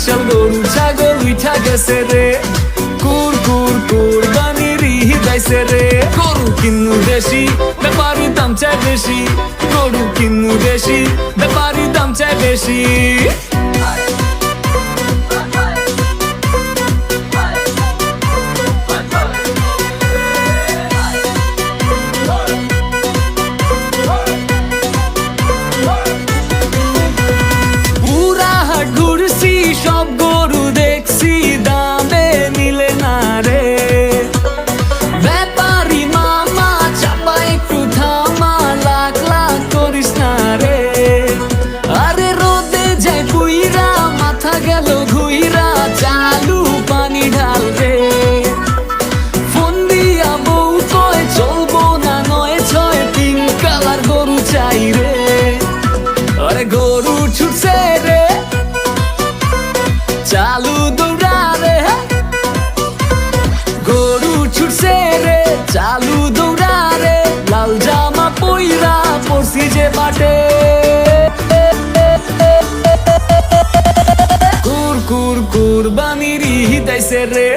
বিশাল গরু ছাগল উঠা গেছে রে, কুরবানির ঈদ আইছে রে। গরু কিন্নু দেশি, ব্যাপারীর দাম চায় বেশি, গরু কিন্নু দেশি, ব্যাপারীর দাম চায় বেশি। সব গরু দেখছি দামে মিলে না রে, ব্যাপারী মামা চাপা একটু থামা, লাখ লাখ করিস না রে। আরে রোদে যায় পুইরা, মাথা গেল ঘুইরা, চালু পানি ঢাল রে। ফোন দিয়া বউ কয় চলবো না ৯-৬, ৩ কালার গরু চাই রে। আরে গরু ছুটছে রে, চালু দৌড়ারে, গরু ছুটছে রে, চালু দৌড়ারে। লাল জামা পইরা পড়ছি যে বাটে, কুরবানির ঈদ আইছে রে,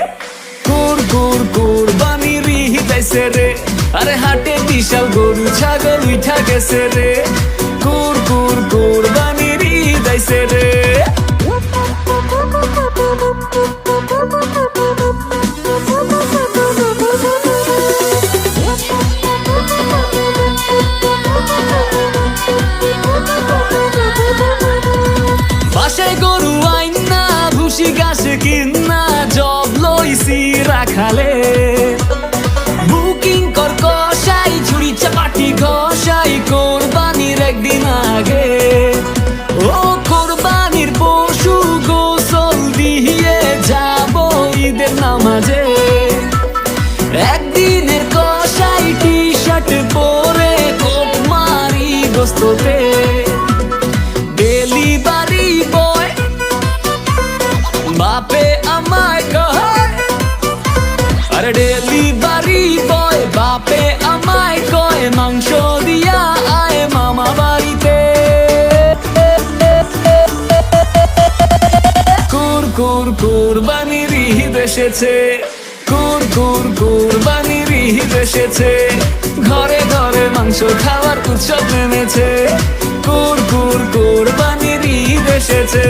কুরবানির ঈদ আইছে রে। আরে হাটে বিশাল গরু ছাগল উঠা গেছে রে, কুরবানির ঈদ আইছে রে। বাসে গরু আইনা, ভুসি ঘাস কিনা, জব লইছি রাখালে। বুকিং কর কষাই, ঝুড়ি চাপাটি ঘষাই, কোরবানির একদিন আগে। ও কোরবানির পশু গোসল দিয়ে যাব ঈদের নামাজে। একদিনের কষাই টি শার্ট পরে কোপ মারি গোস্ততে। ডেলিভারি বয় বাপে আমায় কয়, আরে ডেলিভারি বয় বাপে আমায় কয়, মাংস দিয়া আয় মামা বাড়িতে। কুরবানির ঈদ এসেছে, কুরবানির ঈদ এসেছে। ঘরে ঘরে মাংস খাওয়ার উৎসব নেমেছে, কুরবানির ঈদ এসেছে।